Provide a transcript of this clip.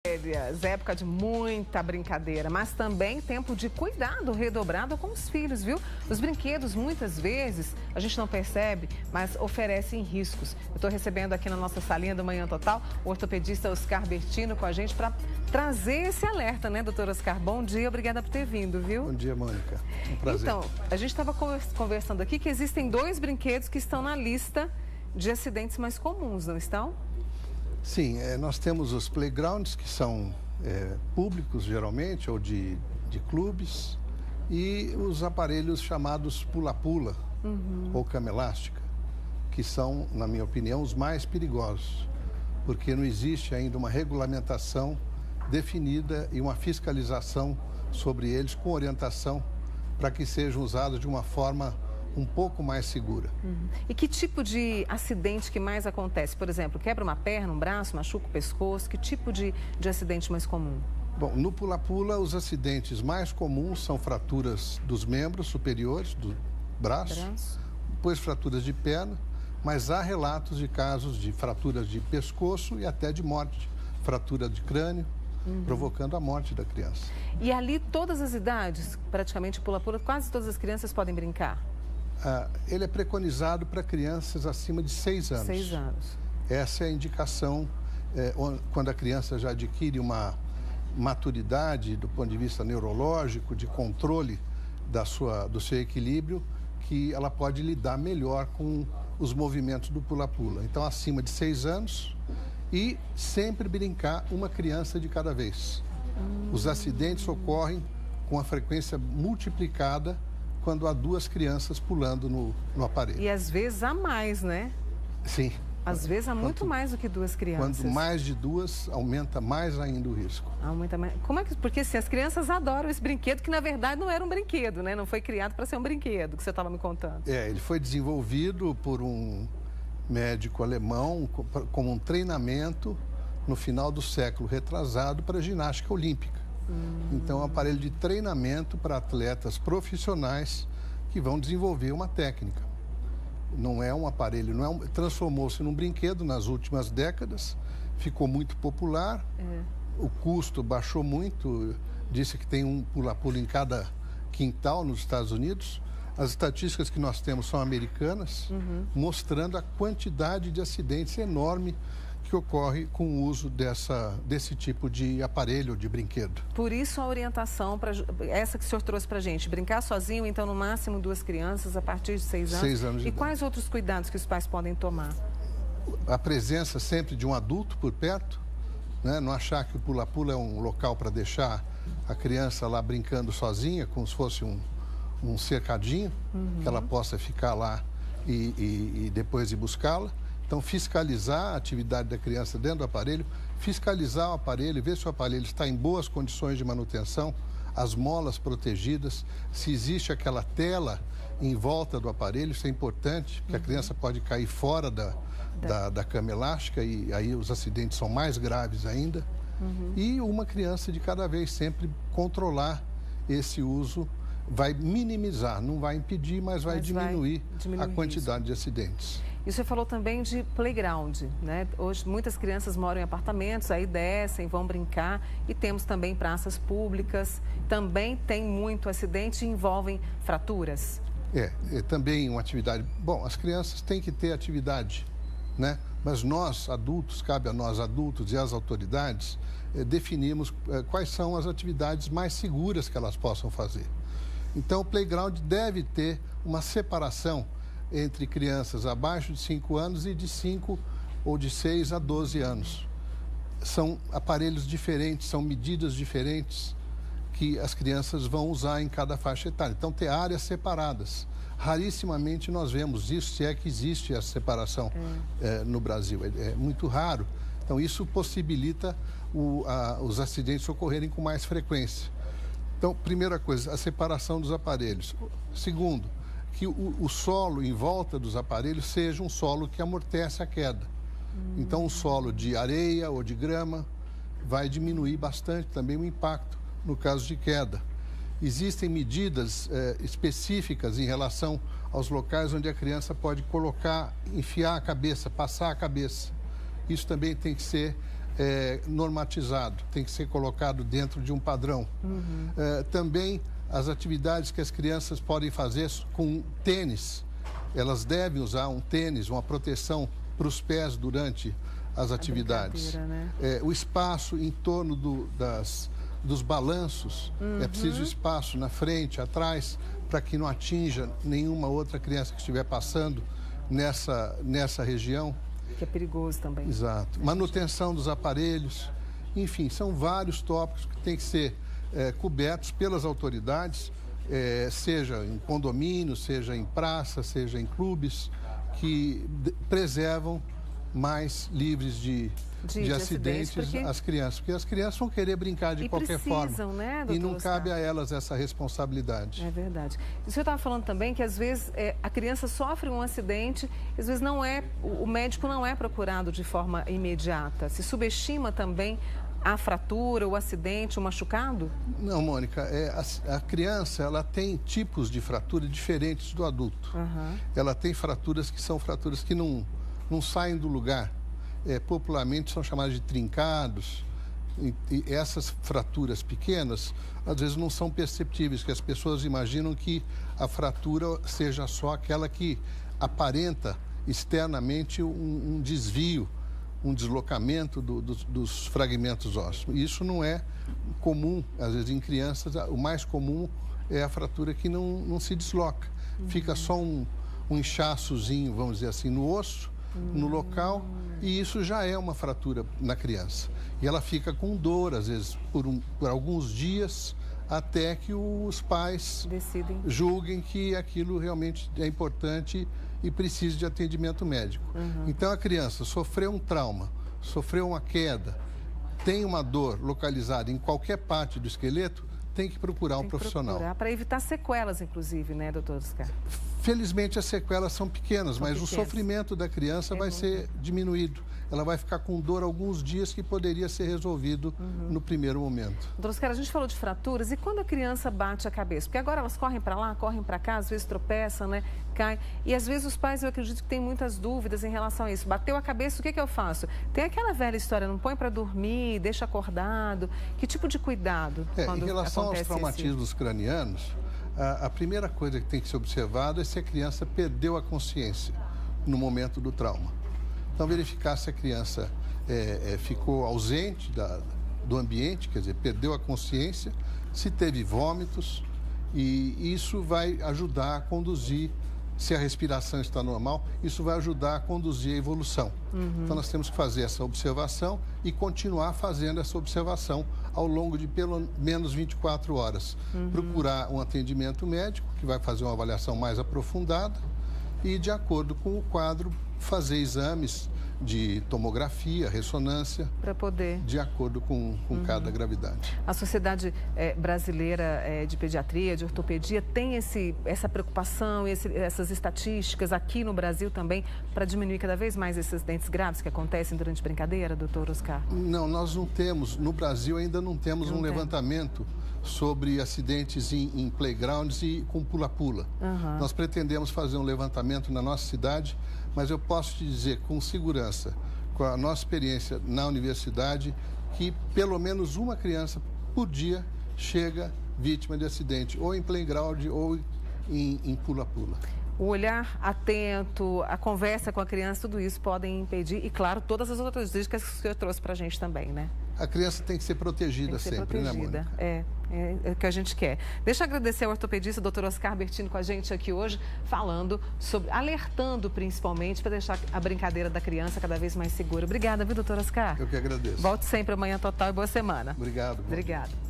Férias, época de muita brincadeira, mas também tempo de cuidado redobrado com os filhos, viu? Os brinquedos, muitas vezes, a gente não percebe, mas oferecem riscos. Eu estou recebendo aqui na nossa salinha do Manhã Total o ortopedista Oscar Bertino com a gente para trazer esse alerta, né, doutor Oscar? Bom dia, obrigada por ter vindo, viu? Bom dia, Mônica. Um prazer. Então, a gente estava conversando aqui que existem 2 brinquedos que estão na lista de acidentes mais comuns, não estão? Sim, nós temos os playgrounds, que são públicos, geralmente, ou de clubes, e os aparelhos chamados pula-pula ou cama elástica, que são, na minha opinião, os mais perigosos, porque não existe ainda uma regulamentação definida e uma fiscalização sobre eles com orientação para que sejam usados de uma forma um pouco mais segura. E que tipo de acidente que mais acontece? Por exemplo, quebra uma perna, um braço, machuca o pescoço? Que tipo de acidente mais comum? Bom, no pula-pula, os acidentes mais comuns são fraturas dos membros superiores, do braço, depois fraturas de perna, mas há relatos de casos de fraturas de pescoço e até de morte, fratura de crânio, provocando a morte da criança. E ali todas as idades, praticamente pula-pula, quase todas as crianças podem brincar? Ele é preconizado para crianças acima de 6 anos. 6 anos. Essa é a indicação quando a criança já adquire uma maturidade do ponto de vista neurológico, de controle do seu equilíbrio, que ela pode lidar melhor com os movimentos do pula-pula. Então, acima de 6 anos e sempre brincar uma criança de cada vez. Os acidentes ocorrem com a frequência multiplicada quando há 2 crianças pulando no aparelho. E às vezes há mais, né? Sim. Às vezes há muito mais do que 2 crianças. Quando mais de 2, aumenta mais ainda o risco. Aumenta mais. Como é que... Porque assim, as crianças adoram esse brinquedo, que na verdade não era um brinquedo, né? Não foi criado para ser um brinquedo, que você estava me contando. Ele foi desenvolvido por um médico alemão como um treinamento no final do século retrasado para a ginástica olímpica. Então, é um aparelho de treinamento para atletas profissionais que vão desenvolver uma técnica. Não é um aparelho, transformou-se num brinquedo nas últimas décadas, ficou muito popular, o custo baixou muito, disse que tem um pula-pula em cada quintal nos Estados Unidos. As estatísticas que nós temos são americanas, mostrando a quantidade de acidentes enorme que ocorre com o uso desse tipo de aparelho, de brinquedo. Por isso a orientação, essa que o senhor trouxe para a gente, brincar sozinho, então no máximo 2 crianças a partir de 6 anos. 6 anos de idade. Quais outros cuidados que os pais podem tomar? A presença sempre de um adulto por perto, né? Não achar que o pula-pula é um local para deixar a criança lá brincando sozinha, como se fosse um cercadinho, que ela possa ficar lá e depois ir buscá-la. Então, fiscalizar a atividade da criança dentro do aparelho, fiscalizar o aparelho, ver se o aparelho está em boas condições de manutenção, as molas protegidas, se existe aquela tela em volta do aparelho, isso é importante, porque a criança pode cair fora da cama elástica e aí os acidentes são mais graves ainda. E uma criança de cada vez, sempre controlar esse uso, vai minimizar, não vai impedir, mas vai diminuir a quantidade de acidentes. E você falou também de playground, né? Hoje muitas crianças moram em apartamentos, aí descem, vão brincar, e temos também praças públicas, também tem muito acidente e envolvem fraturas. Também uma atividade... Bom, as crianças têm que ter atividade, né? Mas nós, adultos, cabe a nós adultos e às autoridades, definirmos quais são as atividades mais seguras que elas possam fazer. Então, o playground deve ter uma separação entre crianças abaixo de 5 anos e de 5 ou de 6 a 12 anos. São aparelhos diferentes, são medidas diferentes que as crianças vão usar em cada faixa etária. Então, ter áreas separadas. Rarissimamente nós vemos isso, se é que existe essa separação no Brasil. É muito raro. Então, isso possibilita os acidentes ocorrerem com mais frequência. Então, primeira coisa, a separação dos aparelhos. Segundo, que o solo em volta dos aparelhos seja um solo que amortece a queda. Então, um solo de areia ou de grama vai diminuir bastante também o impacto no caso de queda. Existem medidas específicas em relação aos locais onde a criança pode enfiar a cabeça, passar a cabeça. Isso também tem que ser normatizado, tem que ser colocado dentro de um padrão. Também as atividades que as crianças podem fazer com tênis, elas devem usar um tênis, uma proteção para os pés durante as atividades. Né? O espaço em torno dos balanços, é preciso espaço na frente, atrás, para que não atinja nenhuma outra criança que estiver passando nessa região. Que é perigoso também. Exato. Manutenção dos aparelhos, enfim, são vários tópicos que têm que ser cobertos pelas autoridades, seja em condomínios, seja em praças, seja em clubes, que preservam mais livres de acidentes as crianças. Porque as crianças vão querer brincar de qualquer forma. Né, e não cabe a elas essa responsabilidade. É verdade. E o senhor estava falando também que às vezes a criança sofre um acidente, às vezes o médico não é procurado de forma imediata. Se subestima também a fratura, o acidente, o machucado? Não, Mônica, a criança ela tem tipos de fratura diferentes do adulto. Ela tem fraturas que são fraturas que não saem do lugar. Popularmente são chamadas de trincados. E essas fraturas pequenas, às vezes não são perceptíveis, que as pessoas imaginam que a fratura seja só aquela que aparenta externamente um desvio, um deslocamento dos fragmentos ósseos. Isso não é comum, às vezes em crianças, o mais comum é a fratura que não se desloca. Fica só um inchaçozinho, vamos dizer assim, no osso, no local, e isso já é uma fratura na criança. E ela fica com dor, às vezes, por alguns dias, até que os pais julguem que aquilo realmente é importante e precisa de atendimento médico. Então, a criança sofreu um trauma, sofreu uma queda, tem uma dor localizada em qualquer parte do esqueleto, tem que procurar um profissional. Para evitar sequelas, inclusive, né, doutor Oscar? Felizmente, as sequelas são pequenas, mas o sofrimento da criança vai ser diminuído. Ela vai ficar com dor alguns dias que poderia ser resolvido no primeiro momento. Doutor Oscar, a gente falou de fraturas, e quando a criança bate a cabeça? Porque agora elas correm para lá, correm para cá, às vezes tropeçam, né? Caem. E às vezes os pais, eu acredito que têm muitas dúvidas em relação a isso. Bateu a cabeça, o que eu faço? Tem aquela velha história, não põe para dormir, deixa acordado. Que tipo de cuidado quando em relação aos traumatismos cranianos, a primeira coisa que tem que ser observada é se a criança perdeu a consciência no momento do trauma. Então, verificar se a criança ficou ausente do ambiente, quer dizer, perdeu a consciência, se teve vômitos, e isso vai ajudar a conduzir, se a respiração está normal, isso vai ajudar a conduzir a evolução. Então, nós temos que fazer essa observação e continuar fazendo essa observação ao longo de pelo menos 24 horas. Procurar um atendimento médico, que vai fazer uma avaliação mais aprofundada e, de acordo com o quadro, fazer exames de tomografia, ressonância, para poder, de acordo com cada gravidade. A Sociedade Brasileira de Pediatria, de Ortopedia, tem essa preocupação e essas estatísticas aqui no Brasil também para diminuir cada vez mais esses acidentes graves que acontecem durante brincadeira, doutor Oscar? Não, nós não temos, no Brasil ainda não temos um levantamento sobre acidentes em playgrounds e com pula-pula. Nós pretendemos fazer um levantamento na nossa cidade, mas eu posso te dizer com segurança, com a nossa experiência na universidade, que pelo menos uma criança por dia chega vítima de acidente, ou em playground ou em pula-pula. O olhar atento, a conversa com a criança, tudo isso podem impedir, e claro, todas as outras dicas que o senhor trouxe para a gente também, né? A criança tem que ser protegida sempre, né, Mônica? É o que a gente quer. Deixa eu agradecer ao ortopedista, doutor Oscar Bertini, com a gente aqui hoje, falando sobre, alertando principalmente, para deixar a brincadeira da criança cada vez mais segura. Obrigada, viu, doutor Oscar? Eu que agradeço. Volte sempre amanhã total e boa semana. Obrigado. Obrigada.